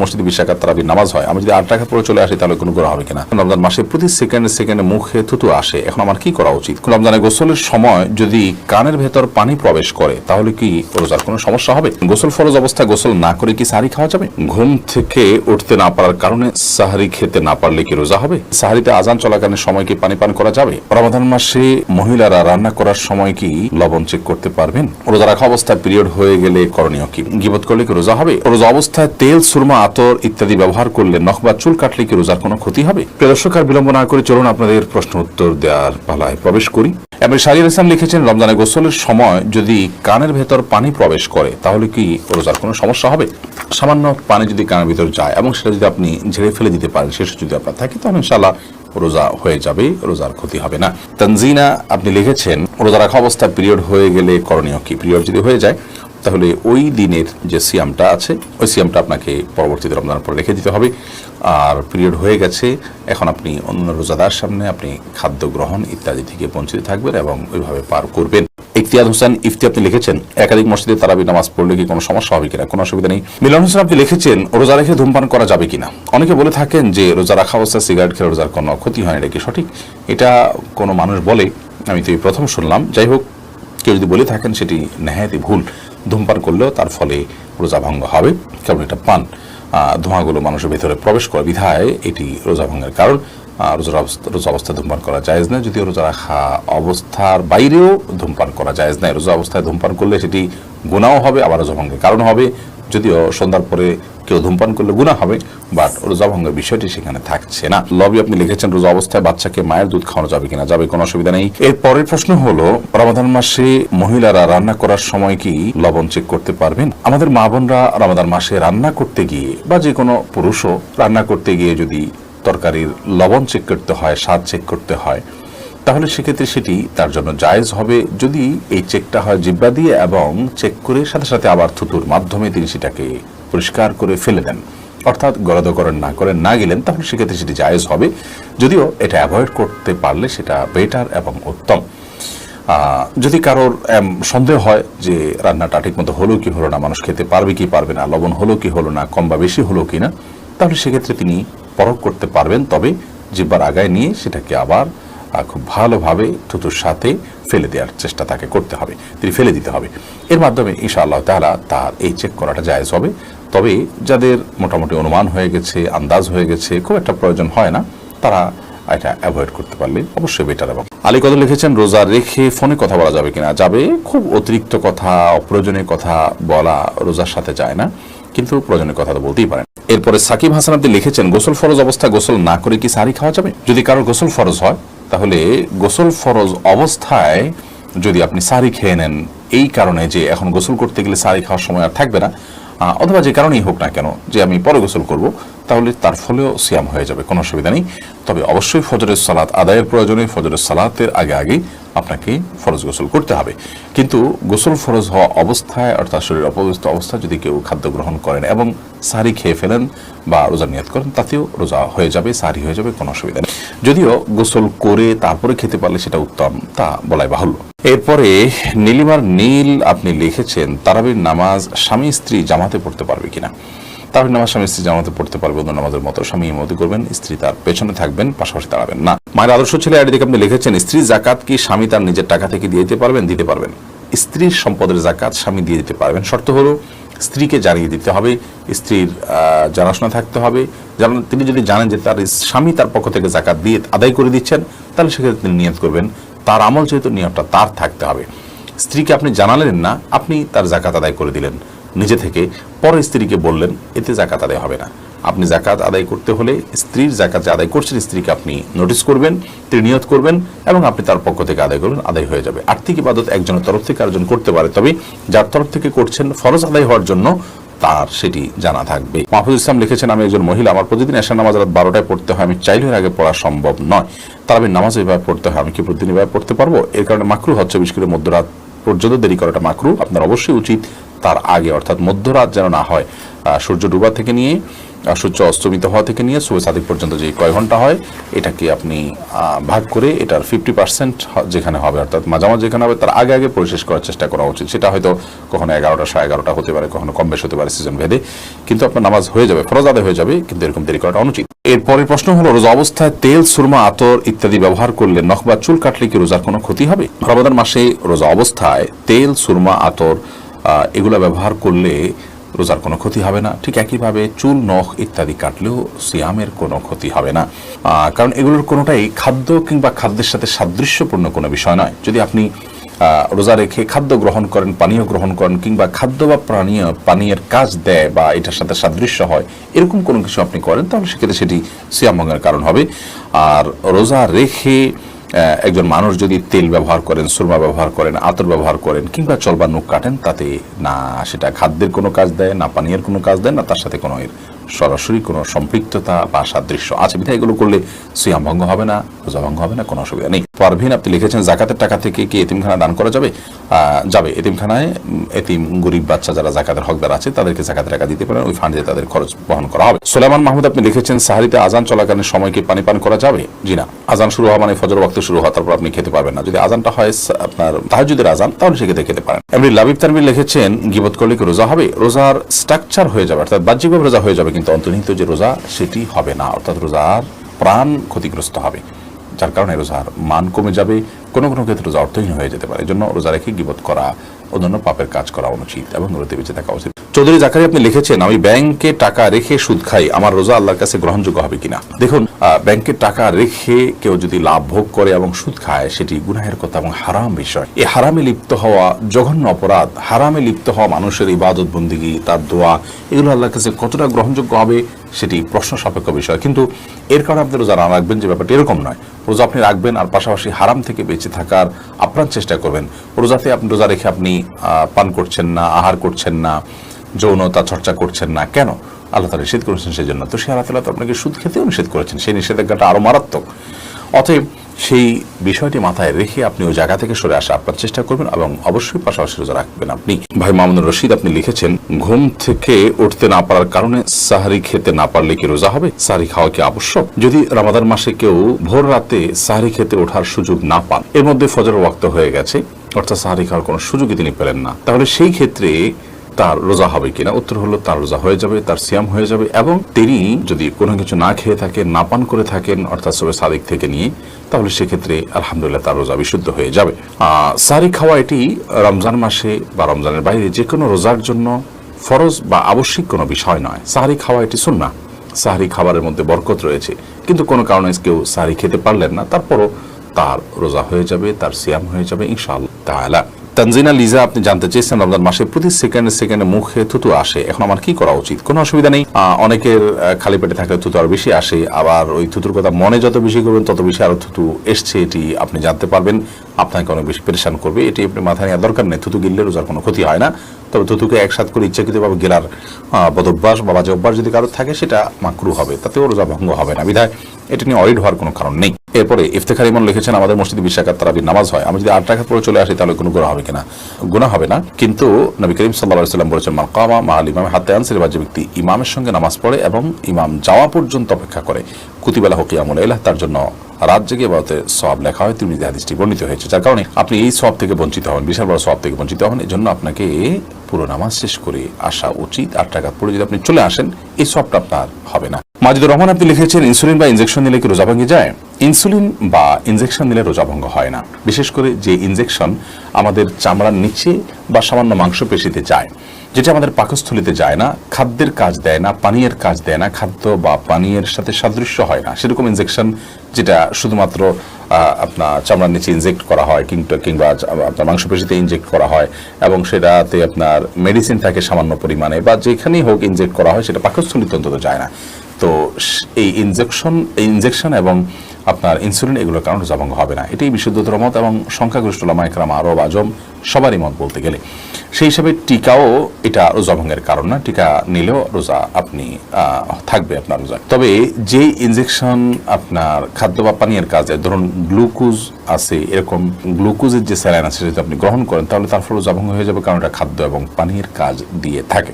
মসজিদে 20 রাকাত তারাবির নামাজ হয়, আমি যদি 8 রাকাত পড়ে চলে আসি তাহলে কোনো গুনাহ হবে কিনা? রমজান মাসে প্রতি সেকেন্ডে মুখে থুতু আসে, এখন আমার কি করা উচিত? রমজানে গোসলের সময় যদি কানের ভেতর পানি প্রবেশ করে তাহলে কি রোজার কোনো সমস্যা হবে? গোসল ফরজ অবস্থায় গোসল না করে কি সাহরি খাওয়া যাবে? ঘুম থেকে উঠতে না পারার কারণে সাহরি খেতে না পারলে কি রোজা হবে? সাহরিতে আজান চলাকালীন সময় কি পানি পান করা যাবে? রমাদান মাসে মহিলারা রান্না করার সময় কি লবণ চেক করতে পারবেন? রোজা রাখা অবস্থায় পিরিয়ড হয়ে গেলে করণীয় কি? গীবত করলে কি রোজা হবে? রোজা অবস্থায় তেল, সুরমা, আতর ইত্যাদি ব্যবহার করলে নখ বা চুল কাটলে কি রোজার কোনো ক্ষতি হবে? প্রিয় দর্শক, আর বিলম্ব না করে চলুন আপনাদের প্রশ্ন উত্তর দেওয়ার পালায় প্রবেশ করি। এবার শাহরিয়ার ইসলাম লিখেছেন, রমজানে গোসলের সময় যদি কানের ভেতর পানি প্রবেশ করে তাহলে কি রোজার কোনো সমস্যা হবে? সামান্য পানি যদি কানের ভিতর যায় এবং সেটা যদি আপনি ঝেড়ে ফেলে দিতে পারেন, শেষ যদি আপনার থাকে, তাহলে ইনশাআল্লাহ রোজা হয়ে যাবে, রোজার ক্ষতি হবে না। তানজিনা আপনি লিখেছেন, রোজা রাখা অবস্থায় পিরিয়ড হয়ে গেলে করণীয় কি? পিরিয়ড যদি হয়ে যায় তাহলে ওই দিনের যে সিয়ামটা আছে ওই সিয়ামটা আপনাকে পরবর্তীতে রমজানের পর রেখে দিতে হবে। আর পিরিয়ড হয়ে গেছে, এখন আপনি অন্য রোজাদার সামনে আপনি খাদ্য গ্রহণ ইত্যাদি থেকে বঞ্চিত থাকবেন এবং ওইভাবে পার করবেন। ইফতিয়াদ হোসেন ইফতি আপনি লিখেছেন, একাধিক মসজিদে তারাবি নামাজ পড়লে কি কোনো সমস্যা হবে কিনা? কোনো অসুবিধা নেই। মিলন হোসেন আপনি লিখেছেন, রোজা রেখে ধূমপান করা যাবে কিনা? অনেকে বলে থাকেন যে রোজা রাখা অবস্থায় সিগারেট খেলে রোজার কোনো ক্ষতি হয় না, এটা কি সঠিক? এটা কোনো মানুষ বলে, আমি তো প্রথম শুনলাম। যাই হোক, কেউ যদি বলে থাকেন সেটি নেহায়াতি ভুল। ধূমপান করলেও তার ফলে রোজা ভঙ্গ হবে, কারণ এটা পান ধোঁয়াগুলো মানুষের ভেতরে প্রবেশ করে, বিধায় এটি রোজা ভঙ্গের কারণ। রোজা অবস্থায় ধূমপান করা জায়েজ না, যদিও রোজা রাখা অবস্থার বাইরেও ধূমপান করা জায়েজ নাই। রোজা অবস্থায় ধূমপান করলে সেটি গুনাহও হবে, আবার রোজা ভঙ্গের কারণ হবে। যদিও সন্ধ্যার পরে কেউ ধূমপান করলে গুনাহ হবে, বাট রোজা ভঙ্গের বিষয়টি সেখানে থাকছে না। লবি আপনি লিখেছেন, রোজা অবস্থায় বাচ্চাকে মায়ের দুধ খাওয়ানো যাবে কিনা? যাবে, কোনো অসুবিধা নেই। এর পরের প্রশ্ন হলো, রমাদান মাসে মহিলারা রান্না করার সময় কি লবণ চেক করতে পারবেন? আমাদের মা বোনরা রমাদান মাসে রান্না করতে গিয়ে বা যে কোনো পুরুষও রান্না করতে গিয়ে যদি তরকারির লবণ চেক করতে হয়, স্বাদ চেক করতে হয়, তাহলে সেক্ষেত্রে সেটি তার জন্য জায়েজ হবে যদি এই চেকটা হয় জিহ্বা দিয়ে এবং চেক করে সাথে সাথে আবার থুতুর মাধ্যমে তিনি সেটাকে পরিষ্কার করে ফেলে দেন, অর্থাৎ গরদকরণ না গেলেন, তাহলে সেক্ষেত্রে সেটি জায়েজ হবে। যদিও এটা অ্যাভয়েড করতে পারলে সেটা বেটার এবং উত্তম। যদি কারোর সন্দেহ হয় যে রান্নাটা ঠিক মতো হলো কি হলো না, মানুষ খেতে পারবে কি পারবে না, লবণ হলো কি হলো না, কম বা বেশি হলো কি না, তাহলে সেক্ষেত্রে তিনি পরখ করতে পারবেন। তবে জিহ্বার আগায় নিয়ে সেটাকে আবার খুব ভালোভাবে থুতুর সাথে ফেলে দেওয়ার চেষ্টা তাকে করতে হবে, তিনি ফেলে দিতে হবে। এর মাধ্যমে ইনশাআল্লাহ তাআলা তার এই চেক করাটা জায়েজ হবে। তবে যাদের মোটামুটি অনুমান হয়ে গেছে, আন্দাজ হয়ে গেছে, খুব একটা প্রয়োজন হয় না, তারা এটা অ্যাভয়েড করতে পারলে অবশ্যই বেটার। এবং আলী কদর লিখেছেন, রোজা রেখে ফোনে কথা বলা যাবে কিনা? যাবে। খুব অতিরিক্ত কথা, অপ্রয়োজনীয় কথা বলা রোজার সাথে যায় না, কিন্তু প্রয়োজনীয় কথা তো বলতেই পারেন। এরপরে সাকিব হাসান আপনি লিখেছেন, গোসল ফরজ অবস্থায় গোসল না করে কি সাহরি খাওয়া যাবে? যদি কারোর গোসল ফরজ হয় তাহলে গোসল ফরজ অবস্থায় যদি আপনি সাহরি খেয়ে নেন এই কারণে যে এখন গোসল করতে গেলে সাহরি খাওয়ার সময় আর থাকবে না, অথবা যে কারণেই হোক না কেন যে আমি পরে গোসল করব, তাহলে তার ফলেও সিয়াম হয়ে যাবে, কোনো অসুবিধা নেই। তবে অবশ্যই ফজরের সালাত আদায়ের প্রয়োজনে ফজরের সালাতের আগে আপনাকে ফরজ গোসল করতে হবে। কিন্তু গোসল ফরজ হওয়া অবস্থায়, অর্থাৎ শরীর অপবিত্র অবস্থায় যদি কেউ খাদ্য গ্রহণ করেন এবং সাহরি খেয়ে ফেলেন বা রোজা নিয়ত করেন, তাতেও রোজা হয়ে যাবে, সাহরি হয়ে যাবে, কোনো অসুবিধা নেই। যদিও গোসল করে তারপরে খেতে পারলে সেটা উত্তম, তা বলাই বাহুল্য। এরপরে নীলিমার নীল আপনি লিখেছেন, তারাবির নামাজ স্বামী স্ত্রী জামাতে পড়তে পারবে কিনা? তারাবির নামাজ স্বামী স্ত্রী জামাতে পড়তে পারবে, অন্য নামাজের মতো স্বামী ইমামতি করবেন, স্ত্রী তার পেছনে থাকবেন, পাশাপাশি দাঁড়াবেন না। মায়ের আদর্শ ছেলে আইডি থেকে আপনি লিখেছেন, স্ত্রীর জাকাত কি স্বামী তার নিজের টাকা থেকে দিয়ে দিতে পারবেন? দিতে পারবেন। স্ত্রীর সম্পদের জাকাত স্বামী দিয়ে দিতে পারবেন, শর্ত হলো স্ত্রীকে জানিয়ে দিতে হবে, স্ত্রীর জানাশোনা থাকতে হবে। যেমন তিনি যদি জানেন যে তার স্বামী তার পক্ষ থেকে জাকাত দিয়ে আদায় করে দিচ্ছেন, তাহলে সেক্ষেত্রে তিনি নিয়ত করবেন, তার আমল যেহেতু নিয়তটা তার থাকতে হবে। স্ত্রীকে আপনি জানালেন না, আপনি তার জাকাত আদায় করে দিলেন নিজে থেকে, পরে স্ত্রীকে বললেন, এতে জাকাত আদায় হবে না। আপনি জাকাত আদায় করতে হলে স্ত্রীর জাকাত যে আদায় করছেন স্ত্রীকে আপনি নোটিস করবেন, তিনি নিয়ত করবেন এবং আপনি তার পক্ষ থেকে আদায় করবেন, আদায় হয়ে যাবে। আর্থিক ইবাদত একজনের তরফ থেকে আরেকজন করতে পারে, তবে যার তরফ থেকে করছেন ফরজ আদায় হওয়ার জন্য তার সেটি জানা থাকবে। মাহফুজ ইসলাম লিখেছেন, আমি একজন মহিলা, আমার প্রতিদিন এশার নামাজ রাত 12টায় পড়তে হয়, আমি চাইলে এর আগে পড়া সম্ভব নয়। তারাবির নামাজ এভাবে পড়তে হয়, আমি কি প্রতিদিন এভাবে পড়তে পারবো? এর কারণে মাকরু হচ্ছে, বিশেষ করে মধ্যরাত পর্যন্ত দেরি করাটা মাকরু। আপনার অবশ্যই উচিত তার আগে, অর্থাৎ মধ্যরাত যেন না হয়, সূর্য ডুবা থেকে নিয়ে সূর্য অস্তমিত হওয়া থেকে নিয়ে সুবহ সাদিক পর্যন্ত যে কয় ঘন্টা হয় এটাকে আপনি ভাগ করে এটার 50% যেখানে হবে, অর্থাৎ মাঝামাঝি যেখানে হবে তার আগে আগে পরিশেষ করার চেষ্টা করা উচিত। সেটা হয়তো কখনো 11টা 11:30 হতে পারে, কখনো কম বেশ হতে পারে সিজন ভেদে, কিন্তু আপনার নামাজ হয়ে যাবে, ফরজ আদায় হয়ে যাবে, কিন্তু এরকম দেরি করাটা অনুচিত। এরপরের প্রশ্ন হলো, রোজা অবস্থায় তেল, সুরমা, আতর ইত্যাদি ব্যবহার করলে নখ বা চুল কাটলে কি রোজার কোনো ক্ষতি হবে? রমাদান মাসে রোজা অবস্থায় তেল, সুরমা, আতর এগুলো ব্যবহার করলে রোজার কোনো ক্ষতি হবে না। ঠিক একইভাবে চুল, নখ ইত্যাদি কাটলেও সিয়ামের কোনো ক্ষতি হবে না, কারণ এগুলোর কোনোটাই খাদ্য কিংবা খাদ্যের সাথে সাদৃশ্যপূর্ণ কোনো বিষয় নয়। যদি আপনি রোজা রেখে খাদ্য গ্রহণ করেন, পানীয় গ্রহণ করেন, কিংবা খাদ্য বা পানীয়ের কাজ দেয় বা এটার সাথে সাদৃশ্য হয় এরকম কোনো কিছু আপনি করেন, তাহলে সেক্ষেত্রে সেটি সিয়াম ভঙ্গের কারণ হবে। আর রোজা রেখে একজন মানুষ যদি তেল ব্যবহার করেন, সুরমা ব্যবহার করেন, আতর ব্যবহার করেন, কিংবা চল বা নখ কাটেন, তাতে না সেটা খাদ্যের কোনো কাজ দেয়, না পানীয়ের কোনো কাজ দেয়, না তার সাথে কোনো সরাসরি কোনো সম্পৃক্ততা বা সাদৃশ্য আছে। বিধায় এগুলো করলে সিয়াম ভঙ্গ হবে না, রোজা ভঙ্গ হবে না, কোনো অসুবিধা নেই। পারভিন আপনি লিখেছেন, জাকাতের টাকা থেকে কি এতিমখানা দান করা যাবে? যাবে। এতিমখানায় এতিম গরিব বাচ্চা যারা জাকাতের হকদার আছে তাদেরকে জাকাতের টাকা দিতে পারেন, ওই ফান্ডে তাদের খরচ বহন করা হবে। সুলাইমান মাহমুদ আপনি লিখেছেন, সাহারিতে আজান চলাকালীন সময় কি পানি পান করা যাবে? জি না। আজান শুরু হওয়া মানে ফজর ওয়াক্ত শুরু হওয়া, তারপর আপনি খেতে পারবেন না। যদি আজানটা হয় আপনার তাহাজ্জুদের আজান, তাহলে সেক্ষেত্রে খেতে পারেন। এমনি লাবিব তানভীর লিখেছেন, গীবত করলে কি রোজা হবে? রোজার স্ট্রাকচার হয়ে যাবে, অর্থাৎ বাহ্যিকভাবে রোজা হয়ে যাবে, কিন্তু অন্তর্নিহিত যে রোজা সেটি হবে না, অর্থাৎ রোজার প্রাণ ক্ষতিগ্রস্ত হবে, যার কারণে রোজার মান কমে যাবে, কোনো কোনো ক্ষেত্রে রোজা অর্থহীন হয়ে যেতে পারে। এই জন্য রোজা রেখে গীবত করা, অন্যান্য পাপের কাজ করা অনুচিত এবং রোজা বেঁচে থাকা উচিত। চৌধুরী জাকারি আপনি লিখেছেন, আমি ব্যাংকে টাকা রেখে সুদ খাই, আমার রোজা আল্লাহর কাছে গ্রহণযোগ্য হবে কিনা? দেখুন, ব্যাংকে টাকা রেখে কেউ যদি লাভ ভোগ করে এবং সুদ খায়, সেটি গুনাহের কথা এবং হারাম বিষয়। এই হারামে লিপ্ত হওয়া জঘন্য অপরাধ। হারামে লিপ্ত হওয়া মানুষের ইবাদত বন্দেগী, তার দোয়া, এগুলো আল্লাহর কাছে কতটা গ্রহণযোগ্য হবে সেটি প্রশ্ন সাপেক্ষ বিষয়। কিন্তু এর কারণে আপনি রোজা না রাখবেন যে ব্যাপারটা এরকম নয়। রোজা আপনি রাখবেন আর পাশাপাশি হারাম থেকে বেঁচে থাকার আপ্রাণ চেষ্টা করবেন। রোজাতে আপনি রোজা রেখে আপনি পান করছেন না, আহার করছেন না, যৌনতা চর্চা করছেন না, কেন? আল্লাহ তাআলা নিষেধ করেছেন সেই জন্য। তো সে আল্লাহ তাআলা তো আপনাকে সুদ খেতেও নিষেধ করেছেন, সেই নিষেধাজ্ঞাটা আরো মারাত্মক। অতএব সেই বিষয়টি মাথায় রেখে আপনি ওই জায়গা থেকে সরে আসা আপনার চেষ্টা করবেন এবং অবশ্যই পাশাপাশি রোজা রাখবেন আপনি। ভাই মামুনুর রশিদ আপনি লিখেছেন, ঘুম থেকে উঠতে না পারার কারণে সাহরি খেতে না পারলে কি রোজা হবে? সাহরি খাওয়া কি আবশ্যক? যদি রমাদান মাসে কেউ ভোর রাতে সাহরি খেতে ওঠার সুযোগ না পান, এর মধ্যে ফজর ওয়াক্ত হয়ে গেছে, অর্থাৎ সাহরি খাওয়ার কোনো সুযোগই তিনি পেলেন না, তাহলে সেই ক্ষেত্রে তার রোজা হবে কিনা? উত্তর হলো তার রোজা হয়ে যাবে, তার সিয়াম হয়ে যাবে। এবং তিনি যদি কোনো কিছু না খেয়ে থাকেন, না পান করে থাকেন, অর্থাৎ সুবহে সাদিক থেকে নিয়ে, তাহলে সেক্ষেত্রে আলহামদুলিল্লাহ তার রোজা বিশুদ্ধ হয়ে যাবে। সাহরি খাওয়া এটি রমজান মাসে বা রমজানের বাইরে যে কোনো রোজার জন্য ফরজ বা আবশ্যিক কোনো বিষয় নয়। সাহরি খাওয়া এটি সুন্নাহ, সাহরি খাবারের মধ্যে বরকত রয়েছে। কিন্তু কোনো কারণে কেউ সাহরি খেতে পারলেন না, তারপরও তার রোজা হয়ে যাবে, তার সিয়াম হয়ে যাবে ইনশাআল্লাহ তাআলা। তানজিনা লিজা আপনি জানতে চেয়েছেন, রমজান মাসে প্রতি সেকেন্ডে মুখে থুতু আসে, এখন আমার কি করা উচিত? কোনো অসুবিধা নেই। অনেকের খালি পেটে থাকলে থুতু আরো বেশি আসে, আবার ওই থুতুর কথা মনে যত বেশি করবেন তত বেশি আরো থুতু এসছে এটি আপনি জানতে পারবেন, আপনাকে অনেক বেশি পেরেশান করবে। এটি আপনি মাথায় নেওয়ার দরকার নেই। থুতু গিললে রোজার কোনো ক্ষতি হয় না, তবে থুতুকে একসাথ করে ইচ্ছাকৃতভাবে গেলার বদভ্যাস বা বাজে অভ্যাস যদি কারো থাকে সেটা মাকরুহ হবে, তাতেও রোজা ভঙ্গ হবে না। বিধায় এটা নিয়ে অরিড হওয়ার কোনো কারণ নেই। এরপরে ইফতেখার ইমন লিখেছেন, আমাদের মসজিদে 20 রাকাত তারাবির নামাজ হয়, আমি যদি 8 রাকাত পড়ে চলে আসি তাহলে কোনো গুনাহ হবে কিনা? গুনাহ হবে না, কিন্তু নবী করিম সাল্লাল্লাহু আলাইহি ওয়াসাল্লাম বলেছেন, মান কামা মা'আল ইমাম হাত্তা ইয়ানসিরিফা, যে ব্যক্তি ইমামের সঙ্গে নামাজ পড়ে এবং ইমাম যাওয়া পর্যন্ত অপেক্ষা করে, কুতিবা লাহু কিয়ামুল লাইল, তার জন্য রাত জেগে ইবাদতে সওয়াব লেখা হয়। তিরমিজি হাদিসটি বর্ণিত হয়েছে, যার কারণে আপনি এই সওয়াব থেকে বঞ্চিত হবেন, বিশাল বড় সওয়াব থেকে বঞ্চিত হবেন। এজন্য আপনাকে পুরো নামাজ শেষ করে আসা উচিত। 8 রাকাত পড়ে যদি আপনি চলে আসেন, এই সওয়াবটা আপনার হবে না। মাজিদুর রহমান আপনি লিখেছেন, ইনসুলিন বা ইনজেকশন নিলে কি রোজা ভেঙে যায়? ইনসুলিন বা ইনজেকশন নিলে রোজা ভঙ্গ হয় না, বিশেষ করে যে ইনজেকশন আমাদের চামড়ার নিচে বা সামান্য মাংসপেশিতে যায়, যেটা আমাদের পাকস্থলিতে যায় না, খাদ্যের কাজ দেয় না, পানীয়ের কাজ দেয় না, খাদ্য বা পানীয়ের সাথে সাদৃশ্য হয় না, সেরকম ইনজেকশন যেটা শুধুমাত্র আপনার চামড়ার নিচে ইনজেক্ট করা হয় কিংবা আপনার মাংসপেশিতে ইনজেক্ট করা হয় এবং সেটাতে আপনার মেডিসিন থাকে সামান্য পরিমাণে, বা যেখানেই হোক ইনজেক্ট করা হয়, সেটা পাকস্থলিতে অন্তত যায় না। তো এই ইনজেকশন এবং আপনার ইনসুলিন এগুলোর কারণে রোজা ভঙ্গ হবে না, এটাই বিশুদ্ধতর মত এবং সংখ্যাগরিষ্ঠ উলামা ইকরাম, আরব আজম সবারই মত বলতে গেলে। সেই হিসাবে টিকাও এটা রোজা ভঙ্গের কারণ না, টিকা নিলেও রোজা আপনি থাকবে আপনার রোজা। তবে যে ইনজেকশন আপনার খাদ্য বা পানীয়ের কাজে, ধরুন গ্লুকোজ আছে, এরকম গ্লুকোজের যে স্যালাইন আছে যদি আপনি গ্রহণ করেন, তাহলে তার ফলে রোজা ভঙ্গ হয়ে যাবে, কারণ এটা খাদ্য এবং পানীয়ের কাজ দিয়ে থাকে।